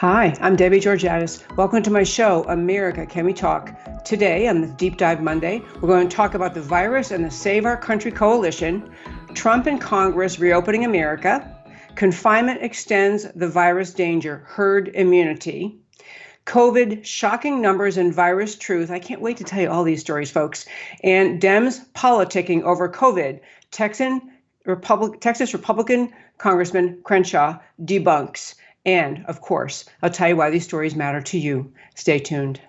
Hi, I'm Debbie Georgatos. Welcome to my show, America, Can We Talk? Today, on the Deep Dive Monday, we're going to talk about the virus and the Save Our Country coalition, Trump and Congress reopening America, confinement extends the virus danger, herd immunity, COVID, shocking numbers and virus truth. I can't wait to tell you all these stories, folks. And Dems politicking over COVID. Texas Republican Congressman Crenshaw debunks. And, of course, I'll tell you why these stories matter to you. Stay tuned.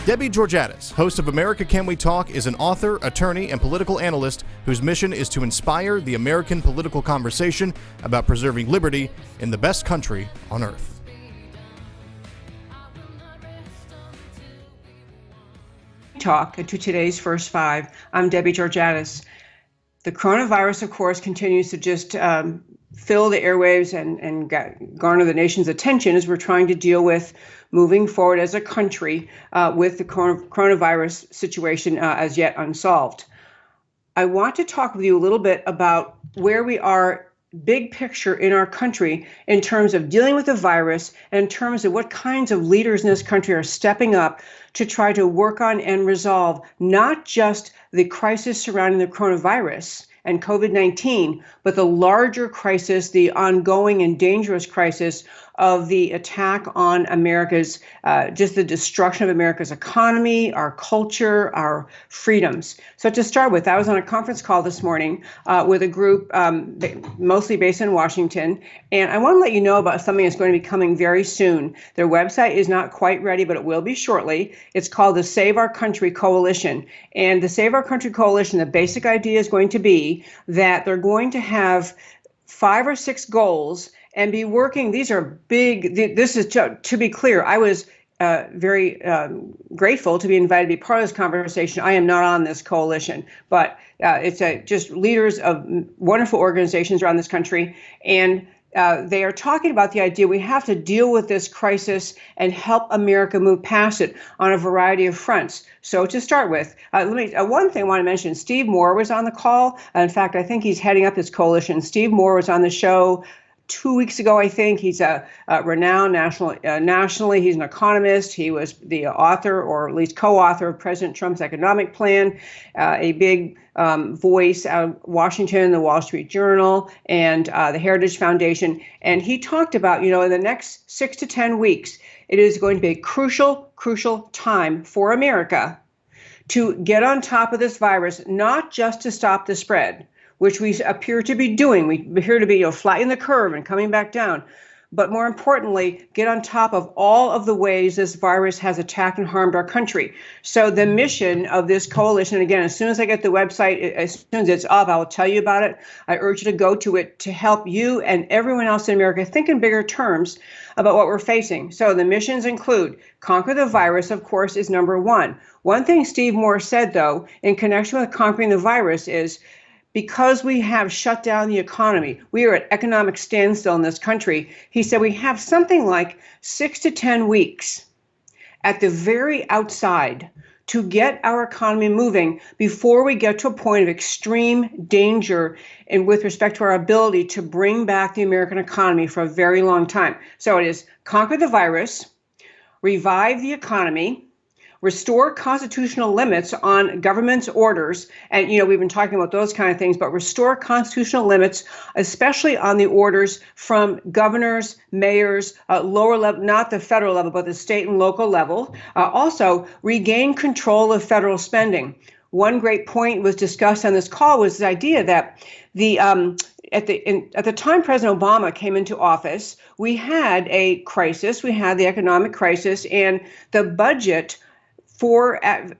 Debbie Georgatos, host of America Can We Talk, is an author, attorney, and political analyst whose mission is to inspire the American political conversation about preserving liberty in the best country on earth. Talk to today's First Five. I'm Debbie Georgatos. The coronavirus, of course, continues to just fill the airwaves and garner the nation's attention as we're trying to deal with moving forward as a country with the coronavirus situation as yet unsolved. I want to talk with you a little bit about where we are big picture in our country in terms of dealing with the virus and in terms of what kinds of leaders in this country are stepping up to try to work on and resolve not just the crisis surrounding the coronavirus and COVID-19, but the larger crisis, the ongoing and dangerous crisis of the attack on America's, just the destruction of America's economy, our culture, our freedoms. So to start with, I was on a conference call this morning with a group mostly based in Washington, and I want to let you know about something that's going to be coming very soon. Their website is not quite ready, but it will be shortly. It's called the Save Our Country Coalition. And the Save Our Country Coalition, the basic idea is going to be that they're going to have 5 or 6 goals and be working. These are big. This is, to be clear, I was very grateful to be invited to be part of this conversation. I am not on this coalition, but it's just leaders of wonderful organizations around this country. And they are talking about the idea we have to deal with this crisis and help America move past it on a variety of fronts. So to start with, one thing I want to mention, Steve Moore was on the call. In fact, I think he's heading up this coalition. Steve Moore was on the show 2 weeks ago, I think. He's a renowned nationally. He's an economist. He was the author, or at least co-author, of President Trump's economic plan, a big voice out of Washington, the Wall Street Journal, and the Heritage Foundation. And he talked about, in the next 6 to 10 weeks, it is going to be a crucial time for America to get on top of this virus, not just to stop the spread, which we appear to be doing. We appear to be, flattening the curve and coming back down. But more importantly, get on top of all of the ways this virus has attacked and harmed our country. So the mission of this coalition, again, as soon as I get the website, as soon as it's up, I will tell you about it. I urge you to go to it to help you and everyone else in America think in bigger terms about what we're facing. So the missions include conquer the virus, of course, is number one. One thing Steve Moore said, though, in connection with conquering the virus is, because we have shut down the economy, we are at economic standstill in this country. He said we have something like 6 to 10 weeks at the very outside to get our economy moving before we get to a point of extreme danger and with respect to our ability to bring back the American economy for a very long time. So it is conquer the virus, revive the economy, restore constitutional limits on government's orders. And, we've been talking about those kind of things, but restore constitutional limits, especially on the orders from governors, mayors, lower level, not the federal level, but the state and local level. Also, regain control of federal spending. One great point was discussed on this call was the idea that at the time President Obama came into office, we had a crisis. We had the economic crisis, and the budget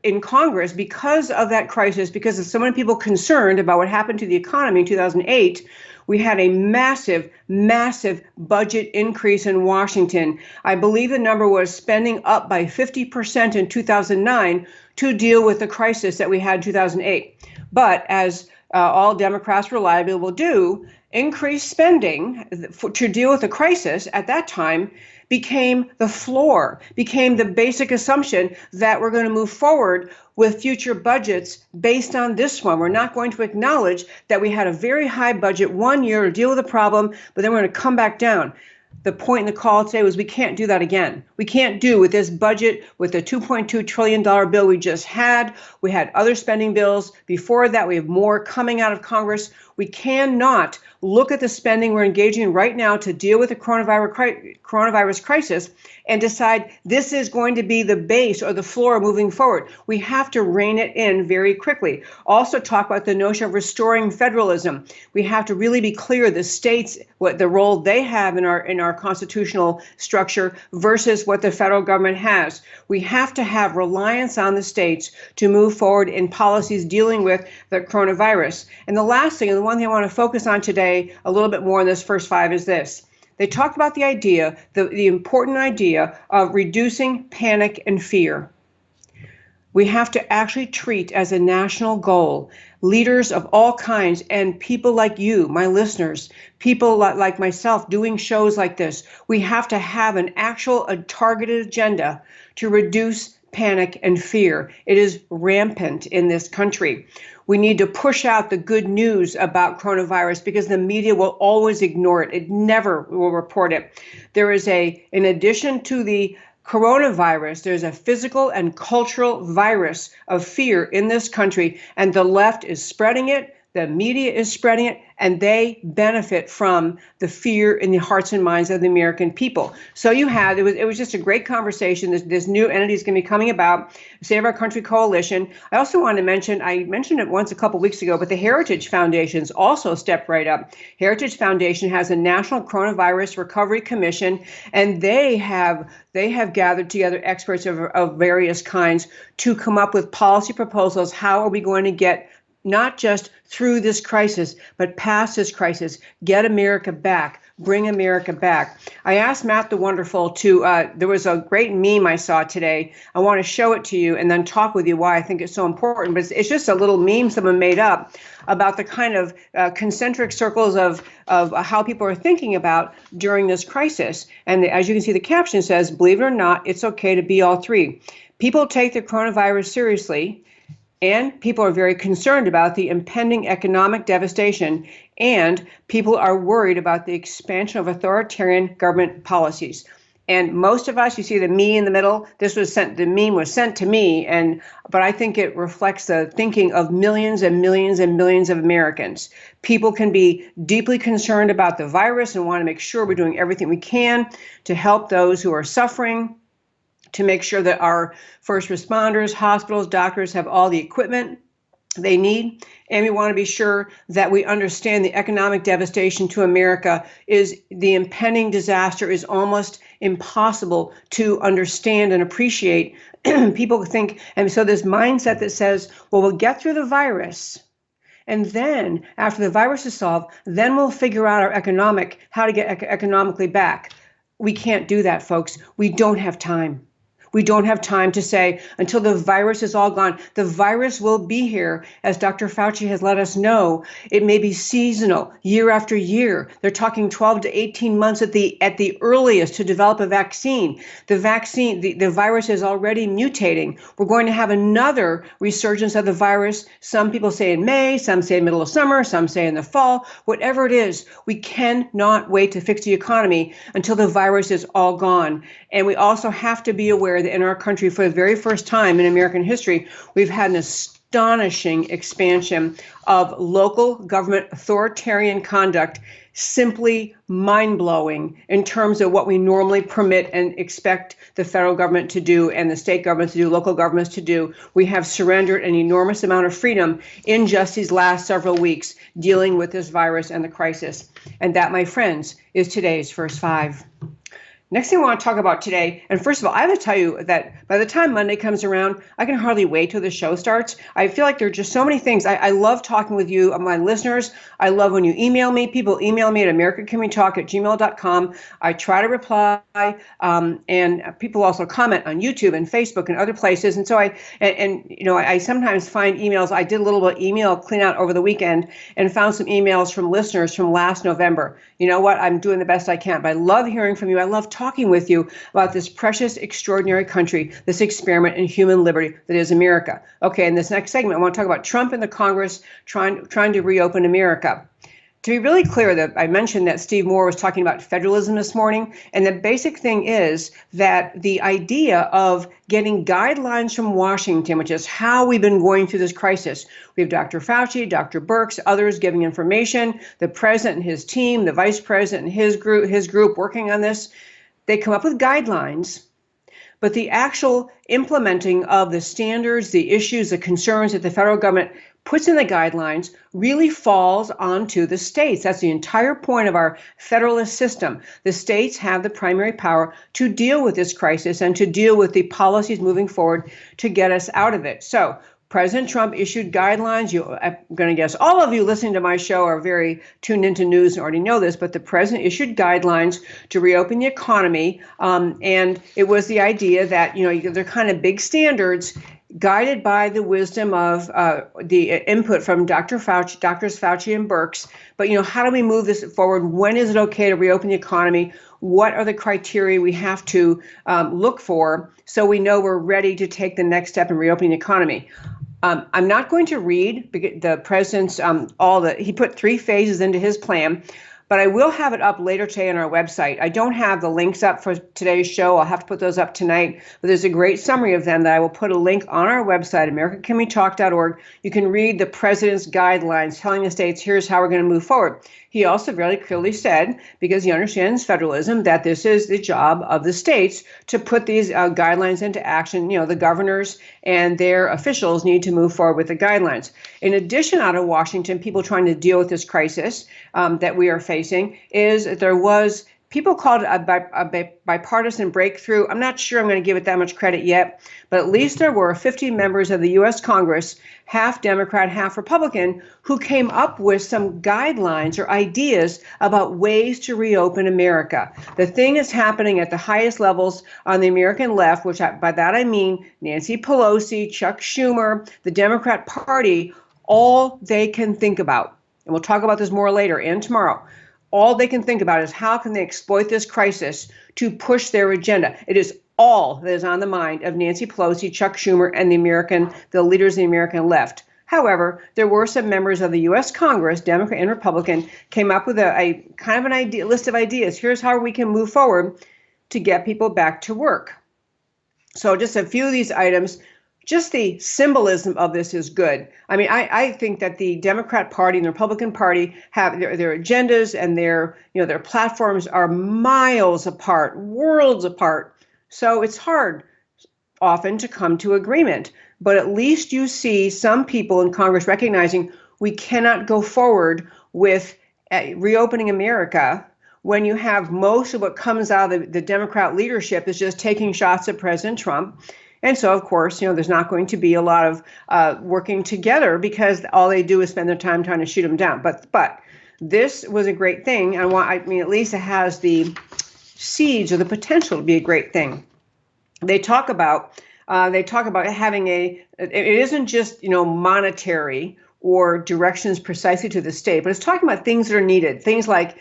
in Congress, because of that crisis, because of so many people concerned about what happened to the economy in 2008, we had a massive budget increase in Washington. I believe the number was spending up by 50% in 2009 to deal with the crisis that we had in 2008. But as all Democrats reliably will do, increase spending to deal with the crisis at that time became the floor, became the basic assumption that we're going to move forward with future budgets based on this one. We're not going to acknowledge that we had a very high budget 1 year to deal with the problem, but then we're going to come back down. The point in the call today was we can't do that again. We can't do with this budget, with the $2.2 trillion bill we just had. We had other spending bills. Before that, we have more coming out of Congress. We cannot look at the spending we're engaging in right now to deal with the coronavirus crisis and decide this is going to be the base or the floor moving forward. We have to rein it in very quickly. Also talk about the notion of restoring federalism. We have to really be clear the states, what the role they have in our constitutional structure versus what the federal government has. We have to have reliance on the states to move forward in policies dealing with the coronavirus. And the last thing, and the one thing I want to focus on today a little bit more in this first five is this. They talked about the idea, the important idea of reducing panic and fear. We have to actually treat as a national goal leaders of all kinds and people like you, my listeners, people like myself doing shows like this. We have to have an actual targeted agenda to reduce panic and fear. It is rampant in this country. We need to push out the good news about coronavirus because the media will always ignore it. It never will report it. There is in addition to the coronavirus, there's a physical and cultural virus of fear in this country, and the left is spreading it. The media is spreading it, and they benefit from the fear in the hearts and minds of the American people. So it was just a great conversation. This new entity is going to be coming about, Save Our Country Coalition. I also want to mention, I mentioned it once a couple weeks ago, but the Heritage Foundations also stepped right up. Heritage Foundation has a National Coronavirus Recovery Commission, and they have gathered together experts of various kinds to come up with policy proposals. How are we going to get not just through this crisis, but past this crisis, get America back, bring America back. I asked Matt the Wonderful there was a great meme I saw today. I want to show it to you and then talk with you why I think it's so important. But it's just a little meme someone made up about the kind of concentric circles of how people are thinking about during this crisis. And as you can see, the caption says, believe it or not, it's okay to be all three. People take the coronavirus seriously, and people are very concerned about the impending economic devastation, and people are worried about the expansion of authoritarian government policies. And most of us, you see the me in the middle, the meme was sent to me, but I think it reflects the thinking of millions and millions and millions of Americans. People can be deeply concerned about the virus and want to make sure we're doing everything we can to help those who are suffering, to make sure that our first responders, hospitals, doctors have all the equipment they need. And we want to be sure that we understand the economic devastation to America is the impending disaster is almost impossible to understand and appreciate. People think, and so this mindset that says, well, we'll get through the virus. And then after the virus is solved, then we'll figure out how to get economically back. We can't do that, folks. We don't have time. We don't have time to say until the virus is all gone. The virus will be here, as Dr. Fauci has let us know. It may be seasonal, year after year. They're talking 12 to 18 months at the earliest to develop a vaccine. The virus is already mutating. We're going to have another resurgence of the virus. Some people say in May, some say middle of summer, some say in the fall. Whatever it is, we cannot wait to fix the economy until the virus is all gone. And we also have to be aware that in our country, for the very first time in American history, we've had an astonishing expansion of local government authoritarian conduct, simply mind-blowing in terms of what we normally permit and expect the federal government to do and the state governments to do, local governments to do. We have surrendered an enormous amount of freedom in just these last several weeks dealing with this virus and the crisis. And that, my friends, is today's First Five. Next thing I want to talk about today, and first of all, I have to tell you that by the time Monday comes around, I can hardly wait till the show starts. I feel like there are just so many things. I love talking with you, my listeners. I love when you email me. People email me at americacanwetalk@gmail.com. I try to reply, and people also comment on YouTube and Facebook and other places. And so I sometimes find emails. I did a little bit of email clean out over the weekend and found some emails from listeners from last November. You know what? I'm doing the best I can, but I love hearing from you. I love talking with you about this precious, extraordinary country, this experiment in human liberty that is America. Okay, in this next segment, I want to talk about Trump and the Congress trying to reopen America. To be really clear, that I mentioned that Steve Moore was talking about federalism this morning, and the basic thing is that the idea of getting guidelines from Washington, which is how we've been going through this crisis. We have Dr. Fauci, Dr. Birx, others giving information, the president and his team, the vice president and his group working on this. They come up with guidelines, but the actual implementing of the standards, the issues, the concerns that the federal government puts in the guidelines really falls onto the states. That's the entire point of our federalist system. The states have the primary power to deal with this crisis and to deal with the policies moving forward to get us out of it. So President Trump issued guidelines. I'm going to guess all of you listening to my show are very tuned into news and already know this, but the president issued guidelines to reopen the economy. And it was the idea that, they're kind of big standards guided by the wisdom of the input from Dr. Fauci, Doctors Fauci and Birx. But, how do we move this forward? When is it okay to reopen the economy? What are the criteria we have to look for so we know we're ready to take the next step in reopening the economy? I'm not going to read the president's he put 3 phases into his plan, but I will have it up later today on our website. I don't have the links up for today's show. I'll have to put those up tonight, but there's a great summary of them that I will put a link on our website, americacanwetalk.org. You can read the president's guidelines telling the states, here's how we're going to move forward. He also very clearly said, because he understands federalism, that this is the job of the states to put these guidelines into action. The governors and their officials need to move forward with the guidelines. In addition, out of Washington, people trying to deal with this crisis that we are facing is that there was, people called it a bipartisan breakthrough. I'm not sure I'm going to give it that much credit yet, but at least there were 50 members of the U.S. Congress, half Democrat, half Republican, who came up with some guidelines or ideas about ways to reopen America. The thing is happening at the highest levels on the American left, which by that I mean Nancy Pelosi, Chuck Schumer, the Democrat Party. All they can think about, and we'll talk about this more later and tomorrow, all they can think about is how can they exploit this crisis to push their agenda. It is all that is on the mind of Nancy Pelosi, Chuck Schumer, and the leaders of the American left. However, there were some members of the U.S. Congress, Democrat and Republican, came up with a kind of an list of ideas. Here's how we can move forward to get people back to work. So just a few of these items. Just the symbolism of this is good. I mean, I think that the Democrat Party and the Republican Party have their agendas and their platforms are miles apart, worlds apart. So it's hard often to come to agreement. But at least you see some people in Congress recognizing we cannot go forward with reopening America when you have most of what comes out of the Democrat leadership is just taking shots at President Trump. And so, of course, there's not going to be a lot of working together because all they do is spend their time trying to shoot him down. But this was a great thing. At least it has the seeds or the potential to be a great thing. They talk about having it isn't just, monetary or directions precisely to the state, but it's talking about things that are needed. Things like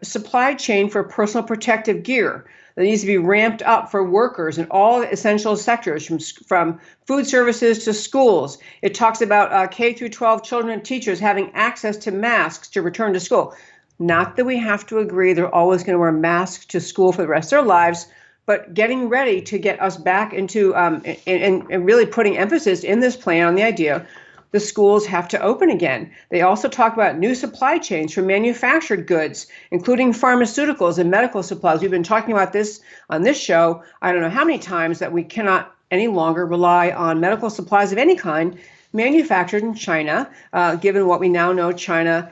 supply chain for personal protective gear that needs to be ramped up for workers in all essential sectors, from food services to schools. It talks about K through 12 children and teachers having access to masks to return to school. Not that we have to agree they're always going to wear masks to school for the rest of their lives, but getting ready to get us back into and really putting emphasis in this plan on the idea the schools have to open again. They also talk about new supply chains for manufactured goods, including pharmaceuticals and medical supplies. We've been talking about this on this show, I don't know how many times, that we cannot any longer rely on medical supplies of any kind manufactured in China, given what we now know China,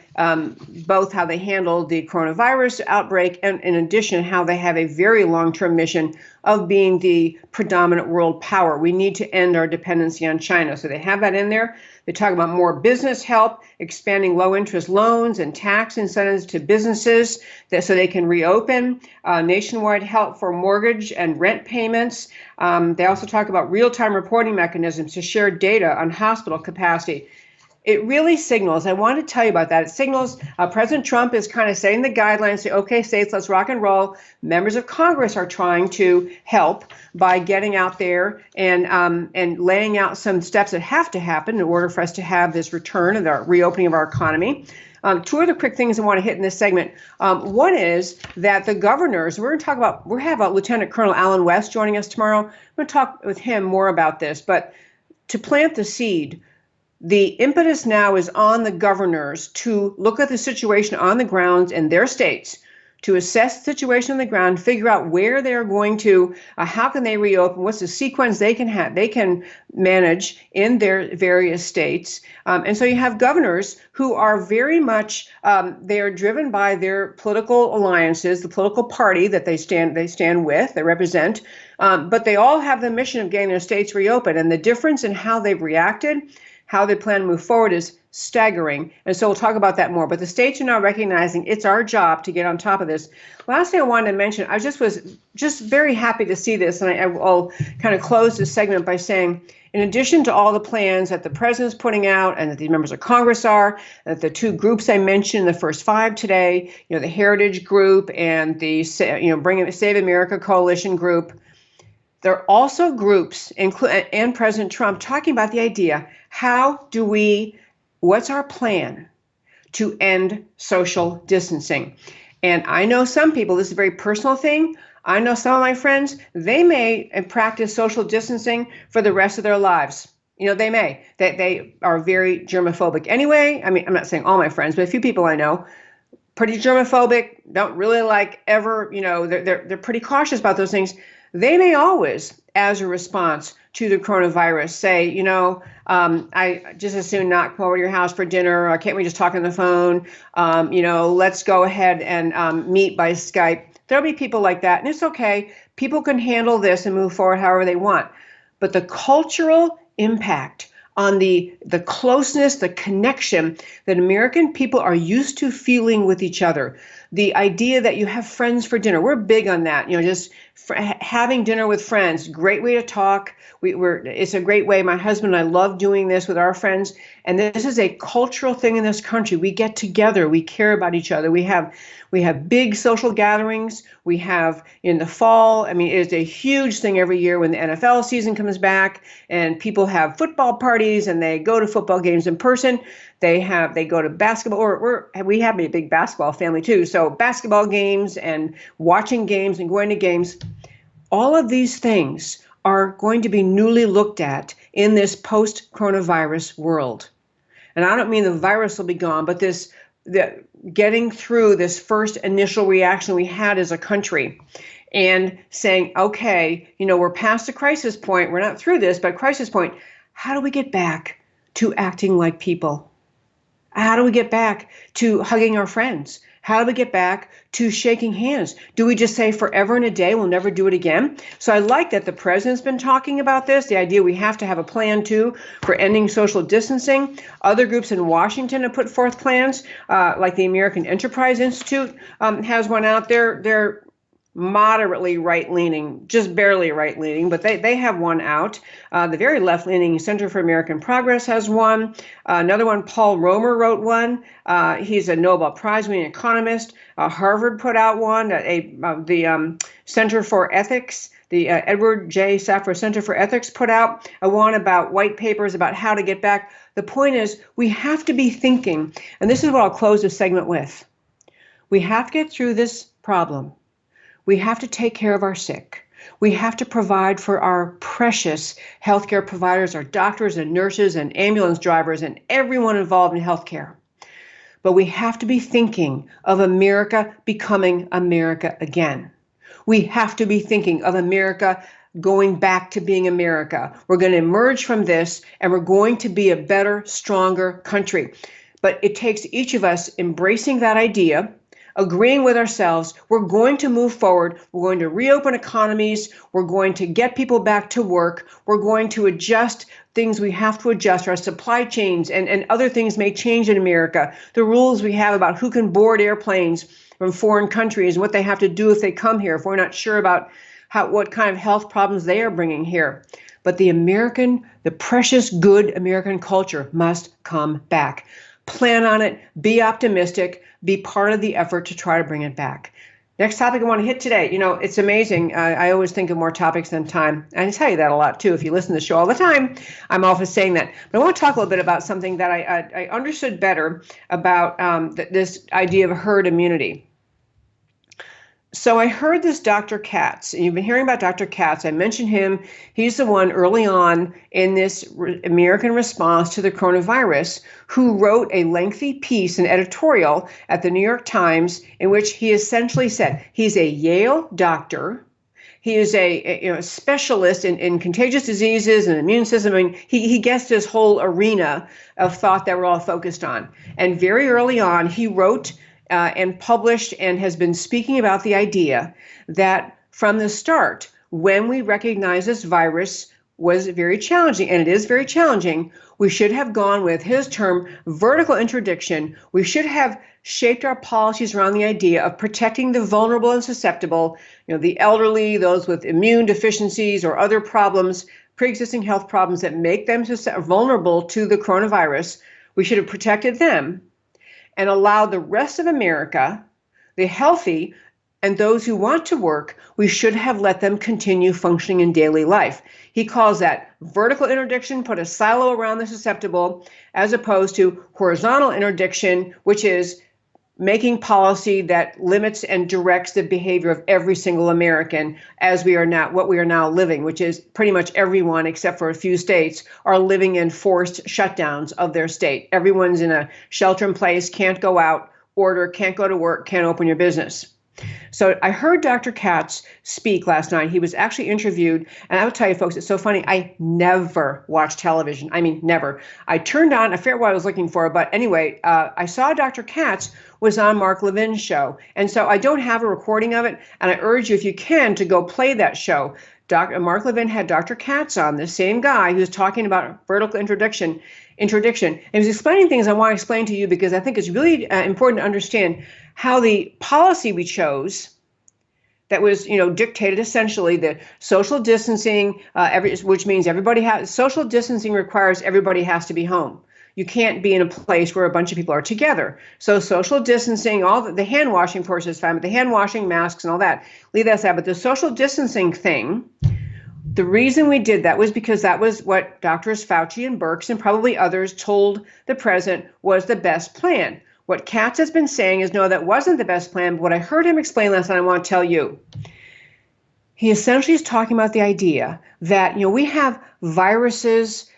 both how they handled the coronavirus outbreak and in addition, how they have a very long-term mission of being the predominant world power. We need to end our dependency on China. So they have that in there. They talk about more business help, expanding low-interest loans and tax incentives to businesses so they can reopen, nationwide help for mortgage and rent payments. They also talk about real-time reporting mechanisms to share data on hospital capacity. it really signals, I want to tell you about that. It signals President Trump is kind of setting the guidelines, say, okay, states, let's rock and roll. Members of Congress are trying to help by getting out there and laying out some steps that have to happen in order for us to have this return of the reopening of our economy. Two other quick things I want to hit in this segment. One is that the governors, we have Lieutenant Colonel Alan West joining us tomorrow. I'm going to talk with him more about this, but to plant the seed, the impetus now is on the governors to look at the situation on the ground in their states, to assess the situation on the ground, figure out where they're going to, how can they reopen, what's the sequence they can manage in their various states. And so you have governors who are very much, they are driven by their political alliances, the political party that they stand with, they represent, but they all have the mission of getting their states reopened. And the difference in how they've reacted, how they plan to move forward is staggering. And so we'll talk about that more. But the states are now recognizing it's our job to get on top of this. Last thing I wanted to mention, I was just very happy to see this. And I'll kind of close this segment by saying, in addition to all the plans that the president's putting out and that the members of Congress are, that the two groups I mentioned in the first five today, the Heritage Group and the Save America Coalition Group, there are also groups and President Trump talking about the idea, what's our plan to end social distancing? And I know some people, this is a very personal thing. I know some of my friends, they may practice social distancing for the rest of their lives. They may. They are very germophobic anyway. I mean, I'm not saying all my friends, but a few people I know, pretty germophobic, don't really like ever, they're pretty cautious about those things. They may always, as a response to the coronavirus, say, I just as soon not come over to your house for dinner. Or can't we just talk on the phone? Let's go ahead and meet by Skype. There'll be people like that, and it's okay. People can handle this and move forward however they want. But the cultural impact on the closeness, the connection that American people are used to feeling with each other. The idea that you have friends for dinner. We're big on that. Just having dinner with friends, great way to talk. It's a great way. My husband and I love doing this with our friends. And this is a cultural thing in this country. We get together. We care about each other. We have big social gatherings. We have in the fall. I mean, it's a huge thing every year when the NFL season comes back and people have football parties and they go to football games in person. They go to basketball, we have a big basketball family too. So basketball games and watching games and going to games, all of these things are going to be newly looked at in this post-coronavirus world. And I don't mean the virus will be gone, but getting through this first initial reaction we had as a country and saying, okay, we're past the crisis point. We're not through this, but crisis point. How do we get back to acting like people? How do we get back to hugging our friends? How do we get back to shaking hands? Do we just say forever and a day, we'll never do it again? So I like that the president's been talking about this, the idea we have to have a plan too for ending social distancing. Other groups in Washington have put forth plans, like the American Enterprise Institute has one out there. They're moderately right-leaning, just barely right-leaning, but they have one out. The very left-leaning Center for American Progress has one. Another one, Paul Romer wrote one. He's a Nobel Prize-winning economist. Harvard put out one. The Center for Ethics, the Edward J. Safra Center for Ethics put out one about white papers about how to get back. The point is, we have to be thinking, and this is what I'll close this segment with. We have to get through this problem. We have to take care of our sick. We have to provide for our precious healthcare providers, our doctors and nurses and ambulance drivers and everyone involved in healthcare. But we have to be thinking of America becoming America again. We have to be thinking of America going back to being America. We're going to emerge from this and we're going to be a better, stronger country. But it takes each of us embracing that idea, agreeing with ourselves, we're going to move forward, we're going to reopen economies, we're going to get people back to work, we're going to adjust things we have to adjust, our supply chains and other things may change in America, the rules we have about who can board airplanes from foreign countries and what they have to do if they come here, if we're not sure about what kind of health problems they are bringing here. but the precious good American culture must come back. Plan on it, be optimistic, be part of the effort to try to bring it back. Next topic I want to hit today. It's amazing. I always think of more topics than time. And I tell you that a lot, too. If you listen to the show all the time, I'm often saying that. But I want to talk a little bit about something that I understood better about this idea of herd immunity. So I heard this Dr. Katz, and you've been hearing about Dr. Katz. I mentioned him. He's the one early on in this American response to the coronavirus who wrote a lengthy piece, an editorial at the New York Times, in which he essentially said he's a Yale doctor. He is a specialist in contagious diseases and immune system. I mean, he gets this whole arena of thought that we're all focused on. And very early on, he wrote and published and has been speaking about the idea that from the start, when we recognize this virus was very challenging, and it is very challenging, we should have gone with his term, vertical interdiction. We should have shaped our policies around the idea of protecting the vulnerable and susceptible, the elderly, those with immune deficiencies or other problems, pre-existing health problems that make them vulnerable to the coronavirus. We should have protected them and allow the rest of America, the healthy, and those who want to work, we should have let them continue functioning in daily life. He calls that vertical interdiction, put a silo around the susceptible, as opposed to horizontal interdiction, which is making policy that limits and directs the behavior of every single American as what we are now living, which is pretty much everyone except for a few states are living in forced shutdowns of their state. Everyone's in a shelter in place, can't go out, can't go to work, can't open your business. So I heard Dr. Katz speak last night. He was actually interviewed, and I will tell you, folks, it's so funny. I never watch television. I mean, never. I turned on, I forget what I was looking for, but anyway, I saw Dr. Katz was on Mark Levin's show. And so I don't have a recording of it, and I urge you, if you can, to go play that show. Mark Levin had Dr. Katz on, the same guy who was talking about vertical interdiction, and he was explaining things I want to explain to you because I think it's really important to understand how the policy we chose that was, dictated essentially the social distancing, which means social distancing requires everybody has to be home. You can't be in a place where a bunch of people are together. So social distancing, all the hand washing, of course, is fine, but the hand washing, masks, and all that, leave that aside. But the social distancing thing, the reason we did that was because that was what Doctors Fauci and Birx and probably others told the president was the best plan. What Katz has been saying is, no, that wasn't the best plan. But what I heard him explain last night, I want to tell you. He essentially is talking about the idea that, we have viruses.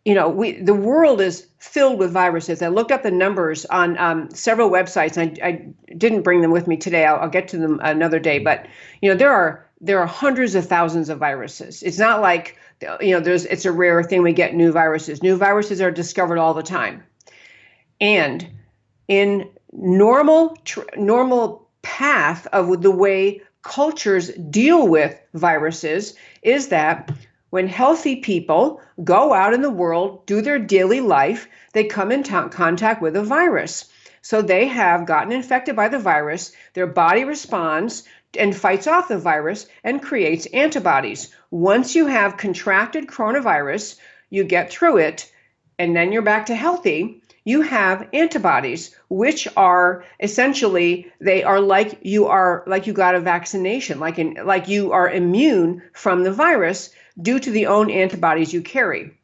The world is filled with viruses. I looked up the numbers on several websites, and I didn't bring them with me today. I'll get to them another day. But, there are hundreds of thousands of viruses. It's not like, it's a rare thing we get new viruses. New viruses are discovered all the time. And in normal path of the way cultures deal with viruses is that when healthy people go out in the world, do their daily life, they come in contact with a virus. So they have gotten infected by the virus, their body responds and fights off the virus and creates antibodies. Once you have contracted coronavirus, you get through it, and then you're back to healthy. You have antibodies, which are essentially, they are like you got a vaccination, like you are immune from the virus due to the own antibodies you carry.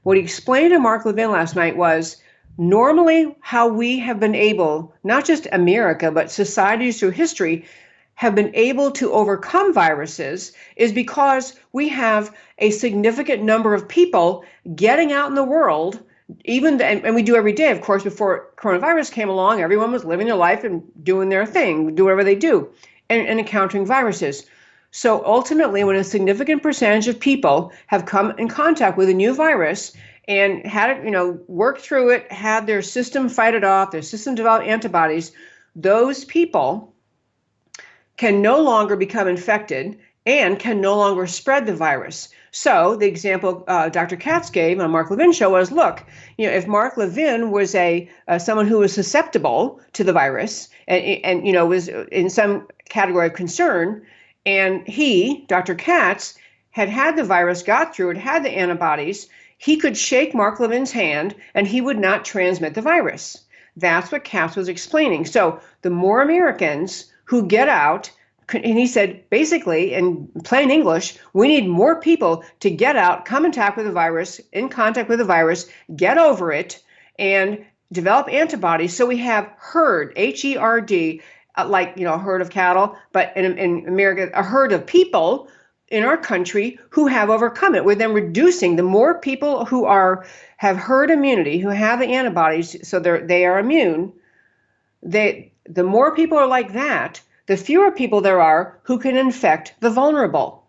What he explained to Mark Levin last night was normally how we have been able, not just America, but societies through history, have been able to overcome viruses is because we have a significant number of people getting out in the world. And we do every day, of course. Before coronavirus came along, everyone was living their life and doing their thing, do whatever they do, and encountering viruses. So ultimately, when a significant percentage of people have come in contact with a new virus and had it, worked through it, had their system fight it off, their system develop antibodies, those people can no longer become infected and can no longer spread the virus. So the example Dr. Katz gave on Mark Levin's show was, look, if Mark Levin was someone who was susceptible to the virus and was in some category of concern, and he, Dr. Katz, had the virus, got through it, had the antibodies, he could shake Mark Levin's hand and he would not transmit the virus. That's what Katz was explaining. So the more Americans who get out, and he said, basically, in plain English, we need more people to get out, come in contact with the virus, get over it, and develop antibodies. So we have herd, H-E-R-D, like, a herd of cattle, but in America, a herd of people in our country who have overcome it. We're then reducing the more people who have herd immunity, who have the antibodies, so they are immune. The more people are like that, the fewer people there are who can infect the vulnerable.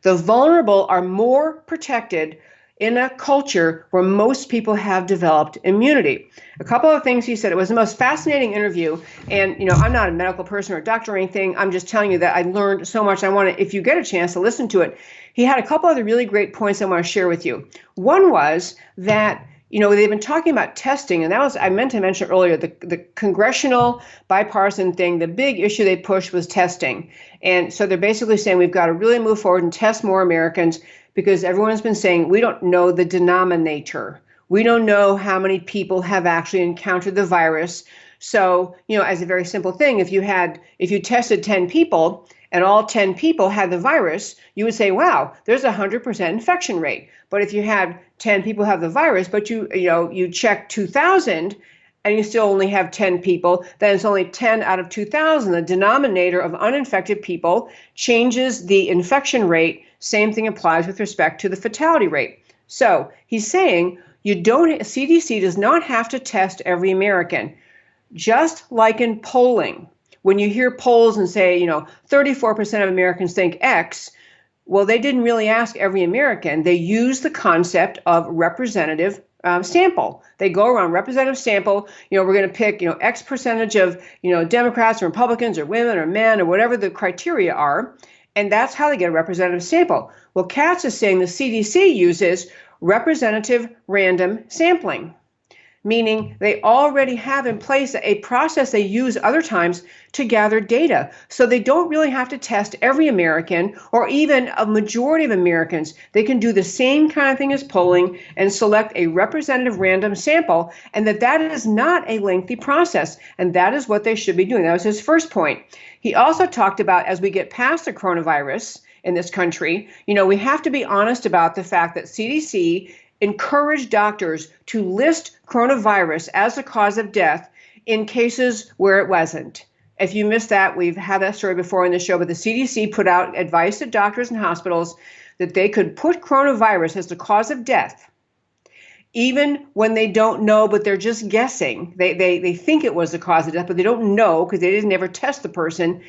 The vulnerable are more protected in a culture where most people have developed immunity. A couple of things he said. It was the most fascinating interview. And, I'm not a medical person or a doctor or anything. I'm just telling you that I learned so much. I want to, if you get a chance to listen to it, he had a couple of the really great points I want to share with you. One was that they've been talking about testing, and I meant to mention earlier, the congressional bipartisan thing, the big issue they pushed was testing. And so they're basically saying we've got to really move forward and test more Americans because everyone's been saying we don't know the denominator. We don't know how many people have actually encountered the virus. So, as a very simple thing, if you tested 10 people and all 10 people had the virus, you would say, wow, there's a 100% infection rate. But if you had 10 people have the virus, but you check 2,000 and you still only have 10 people, then it's only 10 out of 2,000. The denominator of uninfected people changes the infection rate. Same thing applies with respect to the fatality rate. So he's saying CDC does not have to test every American. Just like in polling, when you hear polls and say, 34% of Americans think X, well, they didn't really ask every American. They used the concept of representative sample. They go around representative sample. We're going to pick, X percentage of, Democrats or Republicans or women or men or whatever the criteria are. And that's how they get a representative sample. Well, Katz is saying the CDC uses representative random sampling, meaning they already have in place a process they use other times to gather data. So they don't really have to test every American or even a majority of Americans. They can do the same kind of thing as polling and select a representative random sample, and that is not a lengthy process. And that is what they should be doing. That was his first point. He also talked about, as we get past the coronavirus in this country, we have to be honest about the fact that CDC encouraged doctors to list coronavirus as a cause of death in cases where it wasn't. If you missed that, we've had that story before in the show, but the CDC put out advice to doctors and hospitals that they could put coronavirus as the cause of death, even when they don't know, but they're just guessing. They think it was the cause of death, but they don't know because they didn't ever test the person.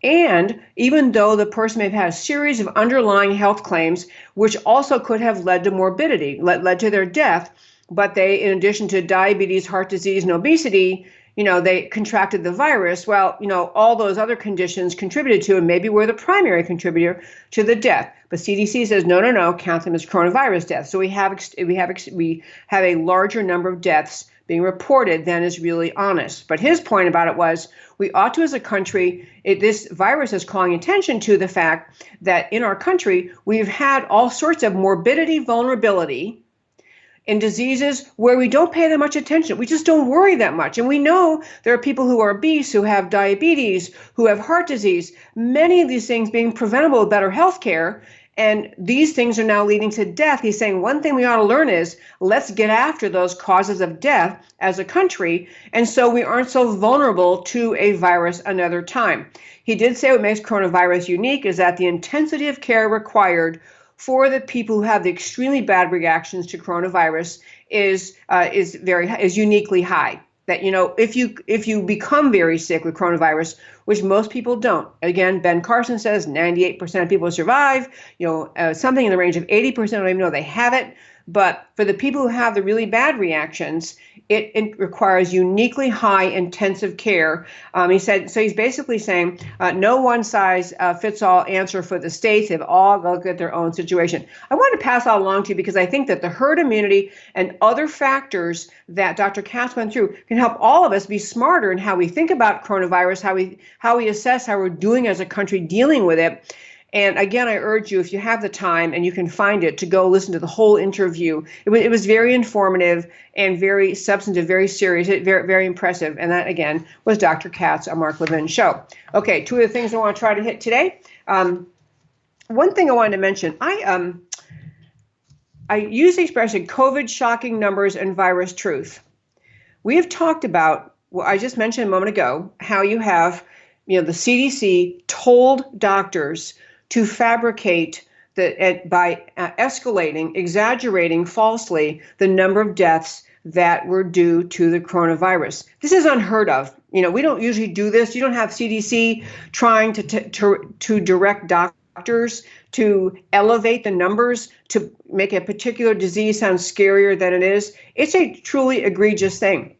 And even though the person may have had a series of underlying health claims, which also could have led to morbidity, led to their death, but they, in addition to diabetes, heart disease, and obesity, they contracted the virus. Well, all those other conditions contributed to and maybe were the primary contributor to the death. But CDC says, no, count them as coronavirus deaths. So we have a larger number of deaths being reported than is really honest. But his point about it was we ought to, as a country, this virus is calling attention to the fact that in our country, we've had all sorts of morbidity, vulnerability in diseases where we don't pay that much attention. We just don't worry that much. And we know there are people who are obese, who have diabetes, who have heart disease, many of these things being preventable with better health care. And these things are now leading to death. He's saying one thing we ought to learn is let's get after those causes of death as a country. And so we aren't so vulnerable to a virus another time. He did say what makes coronavirus unique is that the intensity of care required for the people who have the extremely bad reactions to coronavirus is uniquely high. That, if you become very sick with coronavirus, which most people don't. Again, Ben Carson says 98% of people survive, something in the range of 80% don't even know they have it. But for the people who have the really bad reactions, it requires uniquely high intensive care. He said, so he's basically saying no one size fits all answer for the states. They've all got to get their own situation. I want to pass that along to you because I think that the herd immunity and other factors that Dr. Katz went through can help all of us be smarter in how we think about coronavirus, how we assess how we're doing as a country dealing with it. And again, I urge you, if you have the time and you can find it, to go listen to the whole interview. It was very informative and very substantive, very serious, very, very impressive. And that, again, was Dr. Katz on Mark Levin show. Okay, two of the things I want to try to hit today. One thing I wanted to mention, I use the expression COVID shocking numbers and virus truth. We have talked about, well, I just mentioned a moment ago, how you have, the CDC told doctors to fabricate by escalating, exaggerating falsely the number of deaths that were due to the coronavirus. This is unheard of. We don't usually do this. You don't have CDC trying to direct doctors to elevate the numbers to make a particular disease sound scarier than it is. It's a truly egregious thing.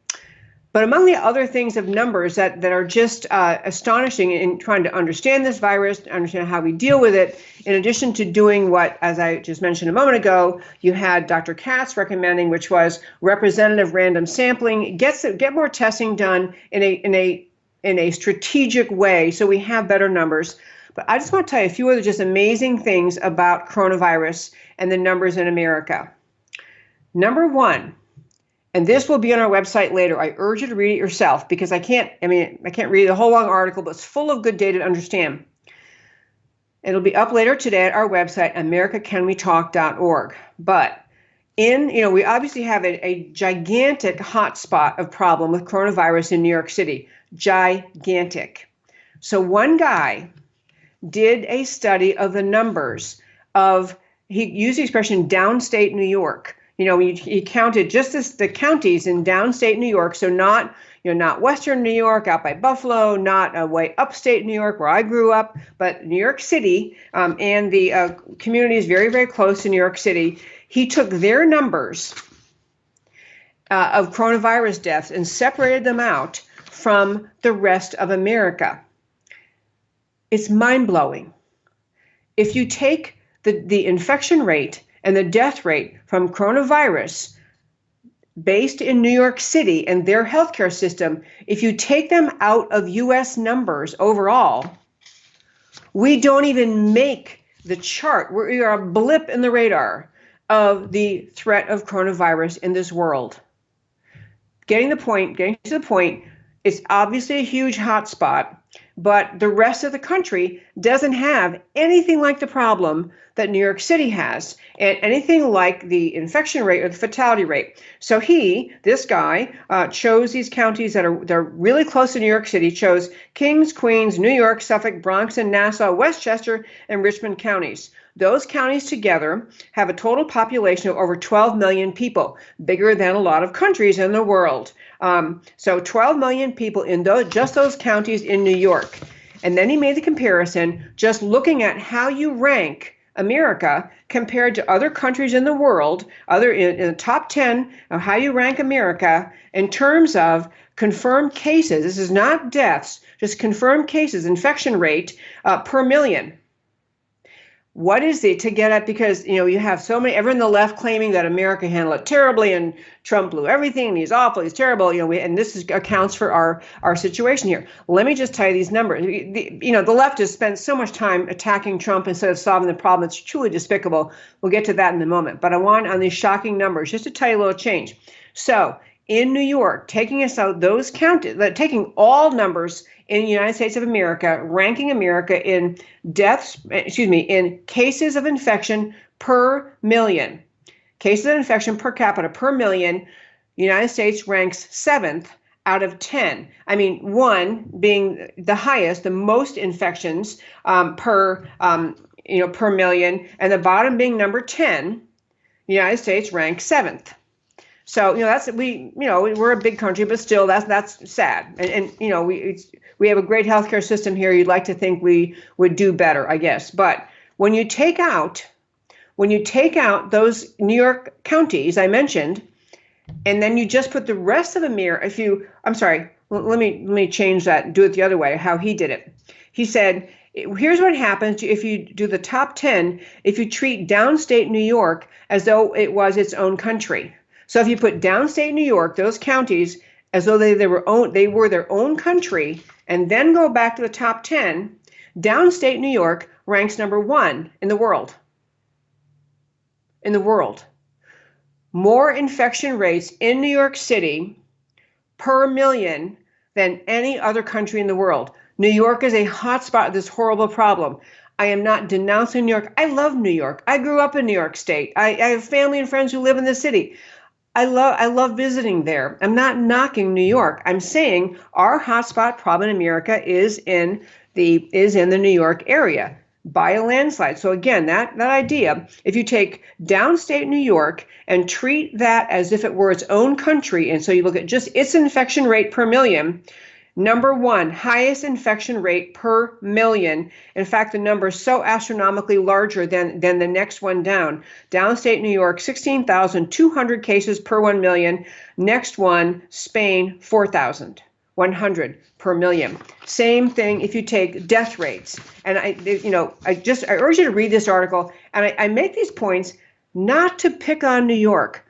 But among the other things of numbers that are just astonishing in trying to understand this virus, understand how we deal with it, in addition to doing what, as I just mentioned a moment ago, you had Dr. Katz recommending, which was representative random sampling, get more testing done in a strategic way so we have better numbers. But I just want to tell you a few other just amazing things about coronavirus and the numbers in America. Number one, and this will be on our website later. I urge you to read it yourself because I can't read the whole long article, but it's full of good data to understand. It'll be up later today at our website, americacanwetalk.org. But we obviously have a gigantic hotspot of problem with coronavirus in New York City. Gigantic. So one guy did a study of the numbers he used the expression downstate New York. He counted just the counties in downstate New York, so not Western New York out by Buffalo, not way upstate New York where I grew up, but New York City and the communities very, very close to New York City. He took their numbers of coronavirus deaths and separated them out from the rest of America. It's mind-blowing. If you take the infection rate and the death rate from coronavirus based in New York City and their healthcare system, if you take them out of U.S. numbers overall, we don't even make the chart. We are a blip in the radar of the threat of coronavirus in this world. Getting to the point, it's obviously a huge hotspot, but the rest of the country doesn't have anything like the problem that New York City has, and anything like the infection rate or the fatality rate. So this guy, chose these counties they're really close to New York City, chose Kings, Queens, New York, Suffolk, Bronx, and Nassau, Westchester, and Richmond counties. Those counties together have a total population of over 12 million people, bigger than a lot of countries in the world. So 12 million people in those counties in New York. And then he made the comparison just looking at how you rank America compared to other countries in the world, in the top 10 of how you rank America in terms of confirmed cases. This is not deaths, just confirmed cases, infection rate per million. What is it to get at? Because, you have so many, everyone on the left claiming that America handled it terribly and Trump blew everything and he's awful, he's terrible, and this accounts for our situation here. Let me just tell you these numbers. The left has spent so much time attacking Trump instead of solving the problem. It's truly despicable. We'll get to that in a moment. But I want on these shocking numbers, just to tell you a little change. So in New York, taking us out, those counted, taking all numbers in the United States of America, ranking America in in cases of infection per million. Cases of infection per capita per million, United States ranks 7th out of 10. 1 being the highest, the most infections per million, and the bottom being number 10, United States ranks 7th. So, we're a big country, but still that's sad. And we have a great healthcare system here. You'd like to think we would do better, I guess. But when you take out those New York counties I mentioned, and then you just put the rest of America, let me change that and do it the other way, how he did it. He said, here's what happens if you do the top 10, if you treat downstate New York as though it was its own country. So if you put downstate New York, those counties, as though they were their own country, and then go back to the top 10, downstate New York ranks number 1 in the world. In the world. More infection rates in New York City per million than any other country in the world. New York is a hotspot of this horrible problem. I am not denouncing New York. I love New York. I grew up in New York State. I have family and friends who live in the city. I love visiting there. I'm not knocking New York. I'm saying our hotspot problem in America is in the New York area by a landslide. So again, that idea, if you take downstate New York and treat that as if it were its own country, and so you look at just its infection rate per million, number 1, highest infection rate per million. In fact, the number is so astronomically larger than the next one down. Downstate New York, 16,200 cases per 1 million. Next one, Spain, 4,100 per million. Same thing if you take death rates. And I urge you to read this article. And I make these points not to pick on New York,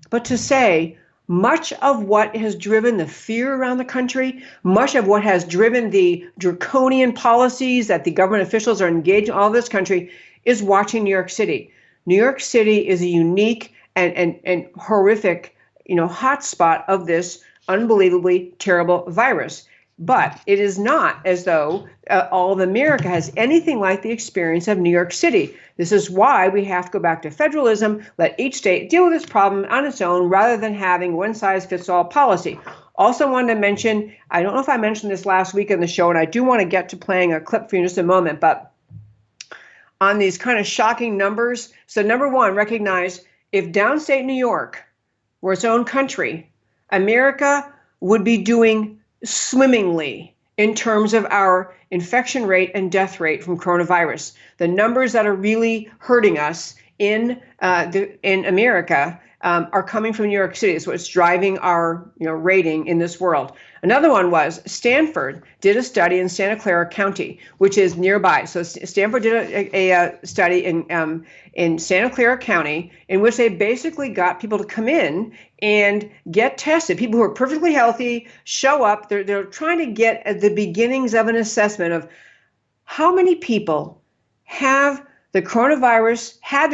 but to say, much of what has driven the fear around the country, much of what has driven the draconian policies that the government officials are engaged in all this country is watching New York City. New York City is a unique and horrific, hotspot of this unbelievably terrible virus. But it is not as though all of America has anything like the experience of New York City. This is why we have to go back to federalism, let each state deal with this problem on its own rather than having one-size-fits-all policy. Also wanted to mention, I don't know if I mentioned this last week in the show, and I do want to get to playing a clip for you in just a moment, but on these kind of shocking numbers. So number 1, recognize if downstate New York were its own country, America would be doing swimmingly in terms of our infection rate and death rate from coronavirus. The numbers that are really hurting us in America are coming from New York City. It's what's driving our rating in this world. Another one was Stanford did a study in Santa Clara County, which is nearby. So Stanford did a study in Santa Clara County in which they basically got people to come in and get tested. People who are perfectly healthy show up. They're trying to get at the beginnings of an assessment of how many people have the coronavirus, have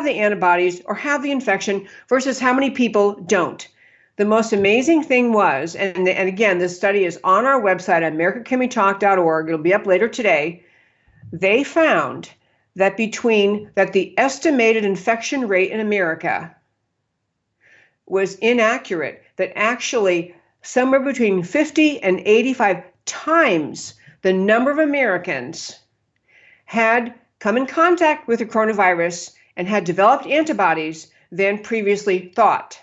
the antibodies, or have the infection versus how many people don't. The most amazing thing was, and again, this study is on our website, americacanwetalk.org. It'll be up later today. They found that the estimated infection rate in America was inaccurate, that actually somewhere between 50 and 85 times the number of Americans had come in contact with the coronavirus and had developed antibodies than previously thought.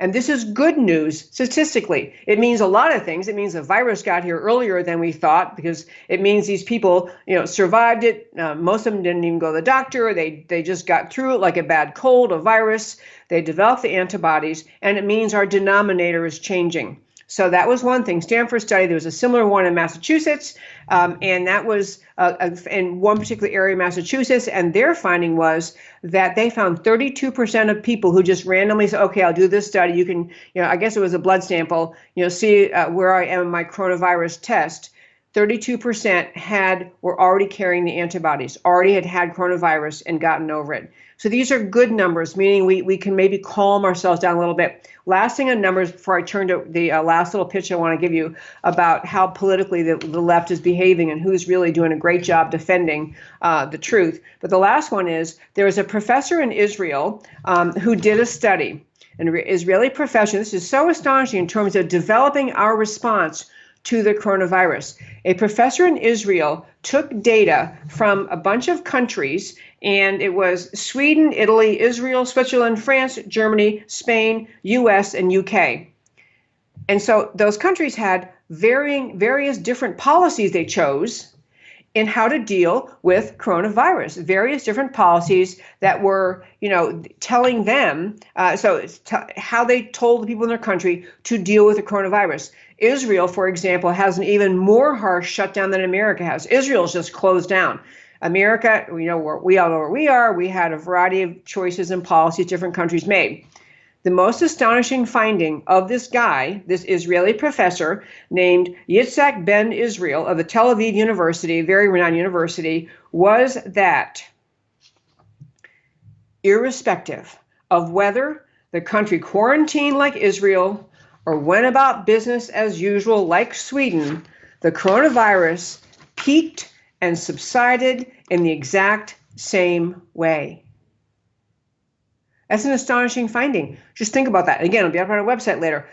And this is good news statistically. It means a lot of things. It means the virus got here earlier than we thought because it means these people, survived it. Most of them didn't even go to the doctor. They just got through it like a bad cold, a virus. They developed the antibodies, and it means our denominator is changing. So that was one thing. Stanford study, there was a similar one in Massachusetts, and that was in one particular area of Massachusetts, and their finding was that they found 32% of people who just randomly said, okay, I'll do this study. You can, I guess it was a blood sample, see where I am in my coronavirus test. 32% were already carrying the antibodies, already had coronavirus and gotten over it. So these are good numbers, meaning we can maybe calm ourselves down a little bit. Last thing on numbers before I turn to the last little pitch I want to give you about how politically the left is behaving and who's really doing a great job defending the truth. But the last one is there was a professor in Israel who did a study, an Israeli professor. This is so astonishing in terms of developing our response to the coronavirus. A professor in Israel took data from a bunch of countries, and it was Sweden, Italy, Israel, Switzerland, France, Germany, Spain, US, and UK. And so those countries had various different policies they chose in how to deal with coronavirus, various different policies that were, telling them, how they told the people in their country to deal with the coronavirus. Israel, for example, has an even more harsh shutdown than America has. Israel's just closed down. America, we all know where we are. We had a variety of choices and policies different countries made. the most astonishing finding of this guy, this Israeli professor named Yitzhak Ben Israel of the Tel Aviv University, very renowned university, was that irrespective of whether the country quarantined like Israel or went about business as usual like Sweden, the coronavirus peaked and subsided in the exact same way. That's an astonishing finding. Just think about that. Again, it'll be up on our website later.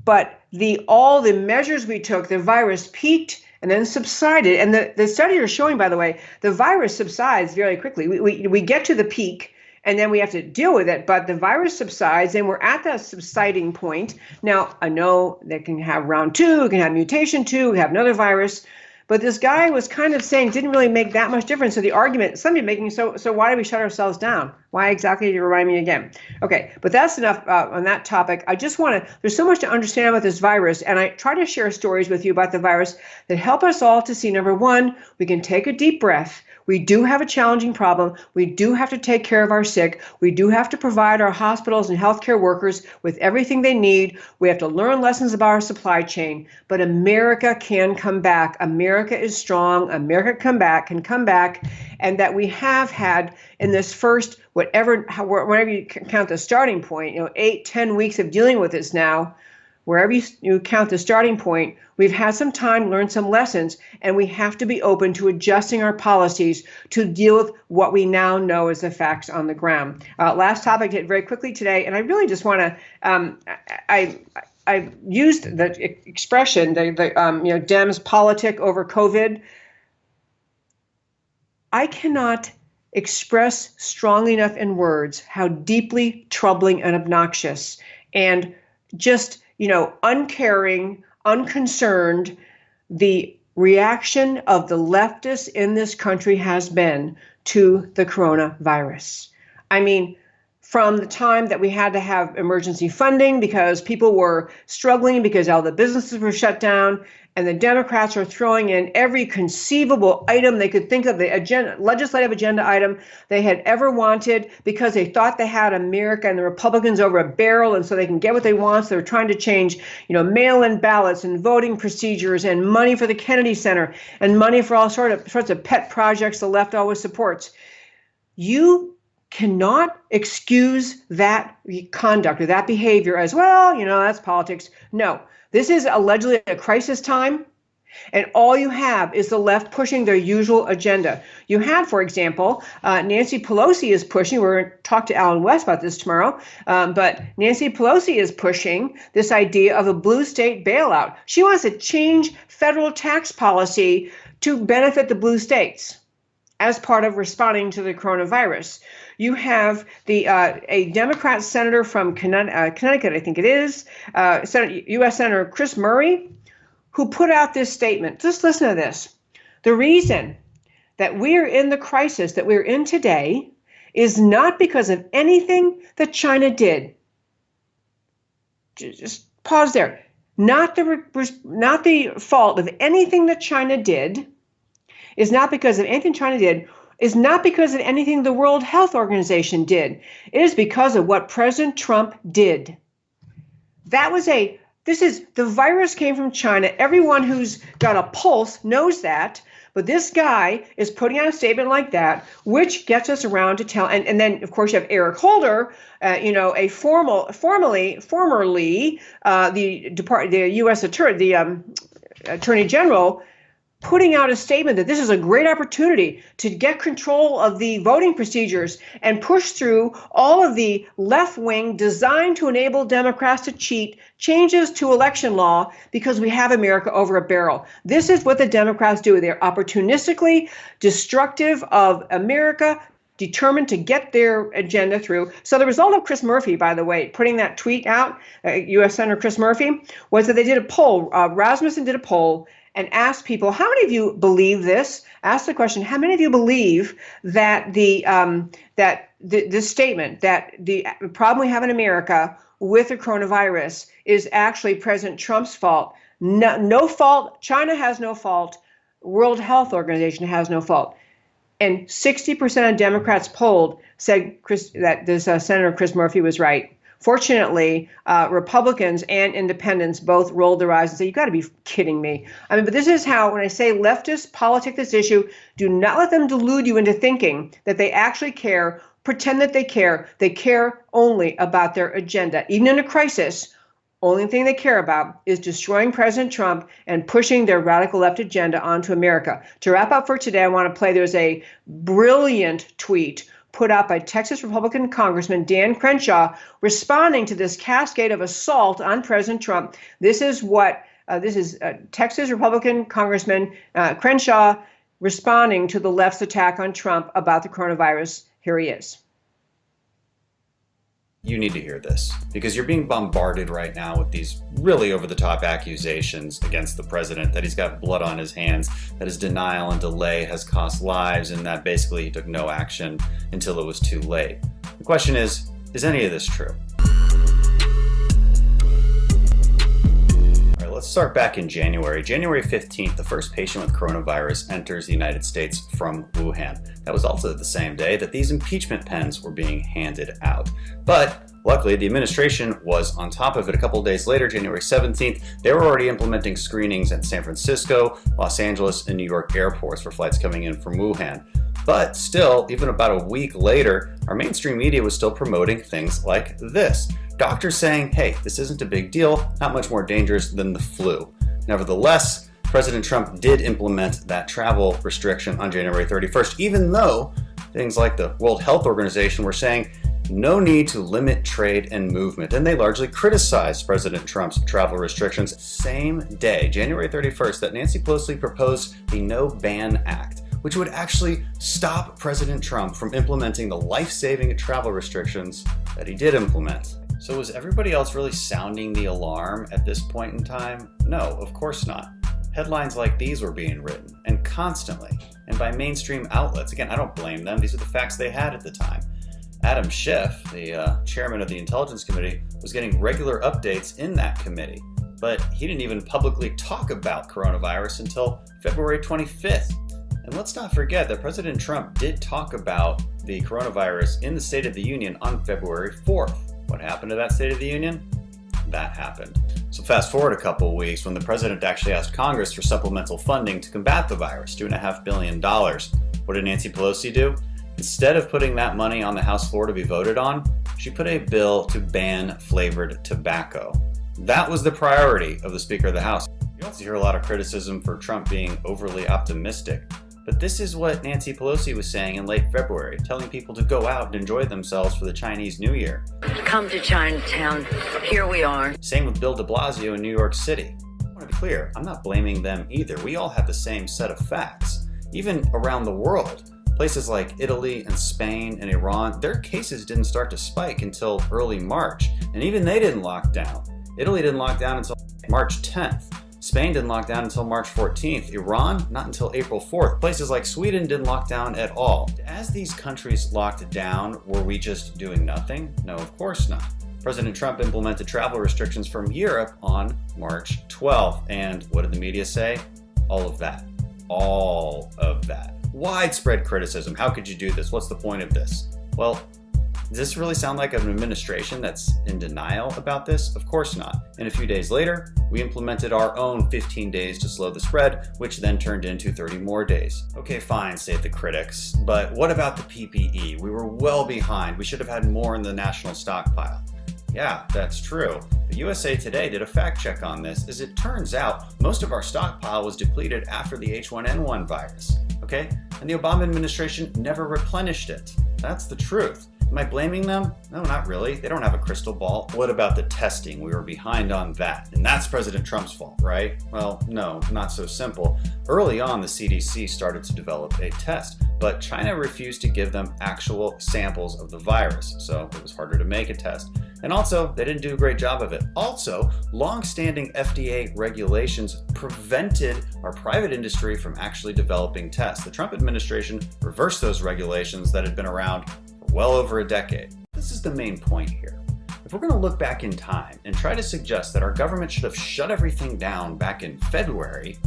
But all the measures we took, the virus peaked and then subsided. And the studies are showing, by the way, the virus subsides very quickly. We get to the peak and then we have to deal with it. But the virus subsides and we're at that subsiding point. Now, I know they can have round 2, we can have mutation 2, we have another virus. But this guy was kind of saying didn't really make that much difference. So the argument somebody making, so why do we shut ourselves down? Why exactly did you remind me again? Okay, but that's enough on that topic. I just want to, there's so much to understand about this virus, and I try to share stories with you about the virus that help us all to see, number one, we can take a deep breath. We do have a challenging problem. We do have to take care of our sick. We do have to provide our hospitals and healthcare workers with everything they need. We have to learn lessons about our supply chain. But America can come back. America is strong. America can come back. And that we have had in this first, whenever you count the starting point, 8-10 weeks of dealing with this now, wherever you count the starting point, we've had some time, learned some lessons, and we have to be open to adjusting our policies to deal with what we now know as the facts on the ground. Last topic, hit very quickly today, and I really just want to, I used the expression, Dems politic over COVID. I cannot express strongly enough in words how deeply troubling and obnoxious and just uncaring, unconcerned, the reaction of the leftists in this country has been to the coronavirus. I mean, from the time that we had to have emergency funding because people were struggling because all the businesses were shut down, and the Democrats are throwing in every conceivable item they could think of, the legislative agenda item they had ever wanted because they thought they had America and the Republicans over a barrel, and so they can get what they want. So they're trying to change, mail-in ballots and voting procedures and money for the Kennedy Center and money for all sorts of pet projects the left always supports. You cannot excuse that conduct or that behavior as, well, that's politics. No. This is allegedly a crisis time, and all you have is the left pushing their usual agenda. You had, for example, Nancy Pelosi is pushing, we're going to talk to Alan West about this tomorrow, but Nancy Pelosi is pushing this idea of a blue state bailout. She wants to change federal tax policy to benefit the blue states as part of responding to the coronavirus. You have a Democrat senator from Connecticut, I think it is, U.S. Senator Chris Murray, who put out this statement. Just listen to this. The reason that we're in the crisis that we're in today is not because of anything that China did. Just pause there. Not the fault of anything that China did, is not because of anything China did, is not because of anything the World Health Organization did. It is because of what President Trump did. The virus came from China. Everyone who's got a pulse knows that. But this guy is putting out a statement like that, which gets us around to tell. And then, of course, you have Eric Holder, formerly the U.S. Attorney General, putting out a statement that this is a great opportunity to get control of the voting procedures and push through all of the left wing designed to enable Democrats to cheat changes to election law because we have America over a barrel. This is what the Democrats do. They're opportunistically destructive of America, determined to get their agenda through. So the result of Chris Murphy, by the way, putting that tweet out, U.S. Senator Chris Murphy, was that they did a poll. Rasmussen did a poll and asked people, how many of you believe this? Ask the question, how many of you believe that the statement that the problem we have in America with the coronavirus is actually President Trump's fault? No fault. China has no fault. World Health Organization has no fault. And 60% of Democrats polled said that this Senator Chris Murphy was right. Fortunately, Republicans and independents both rolled their eyes and said, you got to be kidding me. I mean, but this is how, when I say leftists politic this issue, do not let them delude you into thinking that they actually care, pretend that they care. They care only about their agenda. Even in a crisis, only thing they care about is destroying President Trump and pushing their radical left agenda onto America. To wrap up for today, I want to play, there's a brilliant tweet put out by Texas Republican Congressman Dan Crenshaw responding to this cascade of assault on President Trump. This is Texas Republican Congressman Crenshaw responding to the left's attack on Trump about the coronavirus. Here he is. You need to hear this, because you're being bombarded right now with these really over-the-top accusations against the president, that he's got blood on his hands, that his denial and delay has cost lives, and that basically he took no action until it was too late. The question is any of this true? Let's start back in January. January 15th, the first patient with coronavirus enters the United States from Wuhan. That was also the same day that these impeachment pens were being handed out. But luckily, the administration was on top of it. A couple of days later, January 17th, they were already implementing screenings at San Francisco, Los Angeles, and New York airports for flights coming in from Wuhan. But still, even about a week later, our mainstream media was still promoting things like this. Doctors saying, hey, this isn't a big deal, not much more dangerous than the flu. Nevertheless, President Trump did implement that travel restriction on January 31st, even though things like the World Health Organization were saying no need to limit trade and movement. And they largely criticized President Trump's travel restrictions. Same day, January 31st, that Nancy Pelosi proposed the No Ban Act, which would actually stop President Trump from implementing the life-saving travel restrictions that he did implement. So was everybody else really sounding the alarm at this point in time? No, of course not. Headlines like these were being written, and constantly, and by mainstream outlets. Again, I don't blame them. These are the facts they had at the time. Adam Schiff, the chairman of the Intelligence Committee, was getting regular updates in that committee, but he didn't even publicly talk about coronavirus until February 25th. And let's not forget that President Trump did talk about the coronavirus in the State of the Union on February 4th. What happened to that State of the Union? That happened. So fast forward a couple of weeks when the president actually asked Congress for supplemental funding to combat the virus, $2.5 billion. What did Nancy Pelosi do? Instead of putting that money on the House floor to be voted on, she put a bill to ban flavored tobacco. That was the priority of the Speaker of the House. You also hear a lot of criticism for Trump being overly optimistic. But this is what Nancy Pelosi was saying in late February, telling people to go out and enjoy themselves for the Chinese New Year. Come to Chinatown. Here we are. Same with Bill de Blasio in New York City. I want to be clear, I'm not blaming them either. We all have the same set of facts. Even around the world, places like Italy and Spain and Iran, their cases didn't start to spike until early March. And even they didn't lock down. Italy didn't lock down until March 10th. Spain didn't lock down until March 14th. Iran, not until April 4th. Places like Sweden didn't lock down at all. As these countries locked down, were we just doing nothing? No, of course not. President Trump implemented travel restrictions from Europe on March 12th. And what did the media say? All of that. All of that. Widespread criticism. How could you do this? What's the point of this? Well, does this really sound like an administration that's in denial about this? Of course not. And a few days later, we implemented our own 15 days to slow the spread, which then turned into 30 more days. Okay, fine, say the critics, but what about the PPE? We were well behind. We should have had more in the national stockpile. Yeah, that's true. But USA Today did a fact check on this. As it turns out, most of our stockpile was depleted after the H1N1 virus. Okay? And the Obama administration never replenished it. That's the truth. Am I blaming them? No, not really. They don't have a crystal ball. What about the testing? We were behind on that. And that's President Trump's fault, right? Well, no, not so simple. Early on, the CDC started to develop a test, but China refused to give them actual samples of the virus, so it was harder to make a test. And also, they didn't do a great job of it. Also, long-standing FDA regulations prevented our private industry from actually developing tests. The Trump administration reversed those regulations that had been around for well over a decade. This is the main point here. If we're going to look back in time and try to suggest that our government should have shut everything down back in February,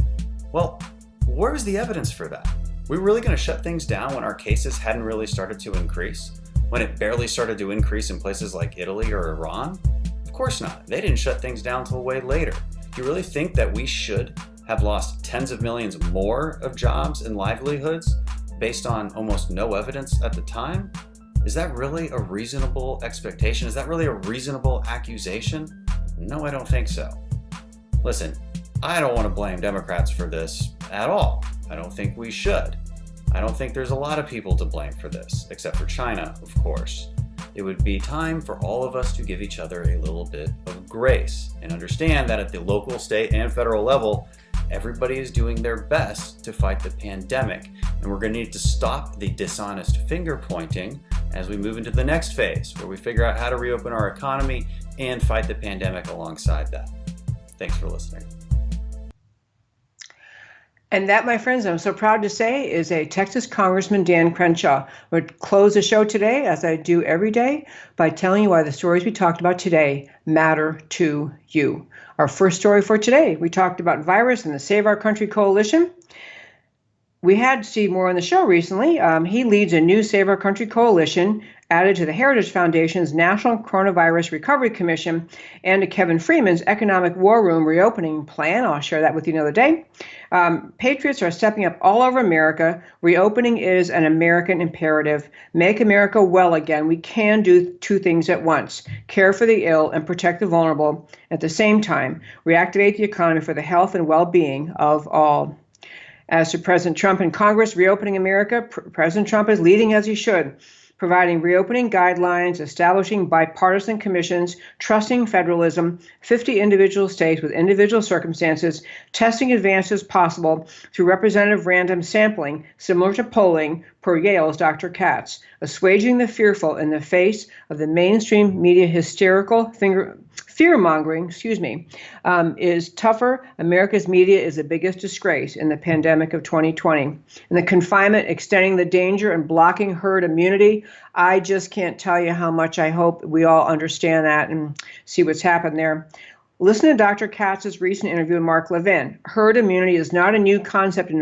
well, where's the evidence for that? We're really going to shut things down when our cases hadn't really started to increase? when it barely started to increase in places like Italy or Iran? Of course not. They didn't shut things down till way later. Do you really think that we should have lost tens of millions more of jobs and livelihoods based on almost no evidence at the time? Is that really a reasonable expectation? Is that really a reasonable accusation? No, I don't think so. Listen, I don't want to blame Democrats for this at all. I don't think we should. I don't think there's a lot of people to blame for this, except for China, of course. It would be time for all of us to give each other a little bit of grace and understand that at the local, state, and federal level, everybody is doing their best to fight the pandemic, and we're going to need to stop the dishonest finger pointing as we move into the next phase, where we figure out how to reopen our economy and fight the pandemic alongside that. Thanks for listening. And that, my friends, I'm so proud to say, is a Texas Congressman, Dan Crenshaw. I would close the show today, as I do every day, by telling you why the stories we talked about today matter to you. Our first story for today, we talked about virus and the Save Our Country Coalition. We had Steve Moore on the show recently. He leads a new Save Our Country Coalition added to the Heritage Foundation's National Coronavirus Recovery Commission and to Kevin Freeman's Economic War Room reopening plan. I'll share that with you another day. Patriots are stepping up all over America. Reopening is an American imperative. Make America well again. We can do two things at once: care for the ill and protect the vulnerable. At the same time, reactivate the economy for the health and well-being of all. As to President Trump and Congress reopening America, President Trump is leading as he should, providing reopening guidelines, establishing bipartisan commissions, trusting federalism, 50 individual states with individual circumstances, testing advances possible through representative random sampling, similar to polling per Yale's Dr. Katz, assuaging the fearful in the face of the mainstream media hysterical fear-mongering, is tougher. America's media is the biggest disgrace in the pandemic of 2020. And the confinement extending the danger and blocking herd immunity, I just can't tell you how much I hope we all understand that and see what's happened there. Listen to Dr. Katz's recent interview with Mark Levin. Herd immunity is not a new concept in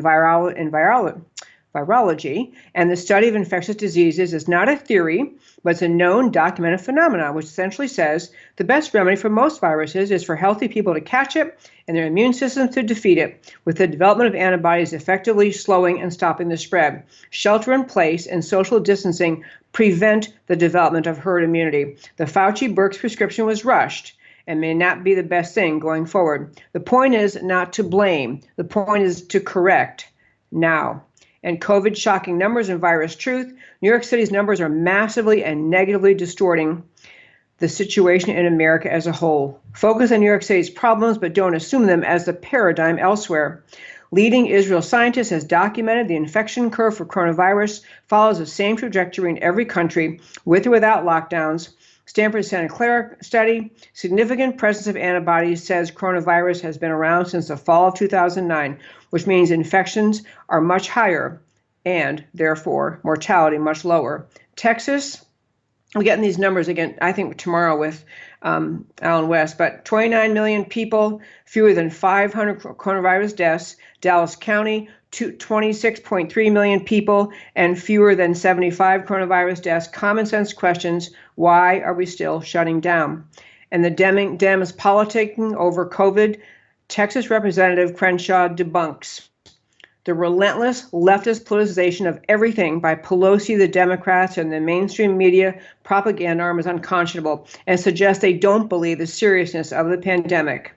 virology, and the study of infectious diseases is not a theory, but it's a known documented phenomenon, which essentially says the best remedy for most viruses is for healthy people to catch it and their immune systems to defeat it, with the development of antibodies effectively slowing and stopping the spread. Shelter in place and social distancing prevent the development of herd immunity. The Fauci-Birx prescription was rushed and may not be the best thing going forward. The point is not to blame. The point is to correct now. And COVID shocking numbers and virus truth, New York City's numbers are massively and negatively distorting the situation in America as a whole. Focus on New York City's problems, but don't assume them as the paradigm elsewhere. Leading Israel scientists has documented the infection curve for coronavirus follows the same trajectory in every country, with or without lockdowns. Stanford Santa Clara study, significant presence of antibodies, says coronavirus has been around since the fall of 2009, which means infections are much higher and therefore mortality much lower. Texas, we're getting these numbers again, I think tomorrow with Alan West, but 29 million people, fewer than 500 coronavirus deaths. Dallas County, 26.3 million people and fewer than 75 coronavirus deaths. Common sense questions: why are we still shutting down? And the Dems politicking over COVID, Texas Representative Crenshaw debunks the relentless leftist politicization of everything by Pelosi, the Democrats, and the mainstream media propaganda arm is unconscionable and suggests they don't believe the seriousness of the pandemic.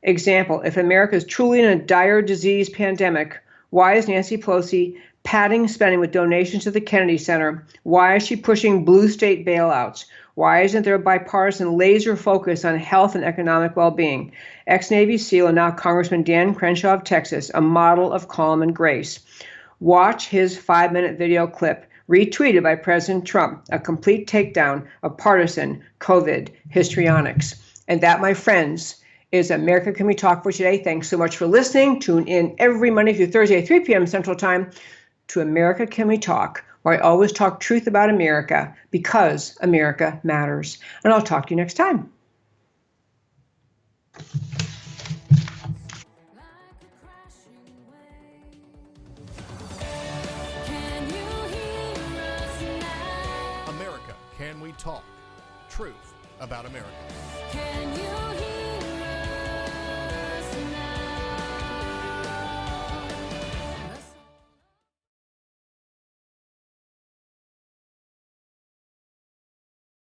Example: if America is truly in a dire disease pandemic, why is Nancy Pelosi padding spending with donations to the Kennedy Center? Why is she pushing blue state bailouts? Why isn't there a bipartisan laser focus on health and economic well-being? Ex-Navy SEAL and now Congressman Dan Crenshaw of Texas, a model of calm and grace. Watch his 5-minute video clip retweeted by President Trump, a complete takedown of partisan COVID histrionics. And that, my friends, is America Can We Talk for today. Thanks so much for listening. Tune in every Monday through Thursday at 3 p.m. Central Time to America Can We Talk, where I always talk truth about America because America matters. And I'll talk to you next time. we talk? Truth about America. Can you hear us now?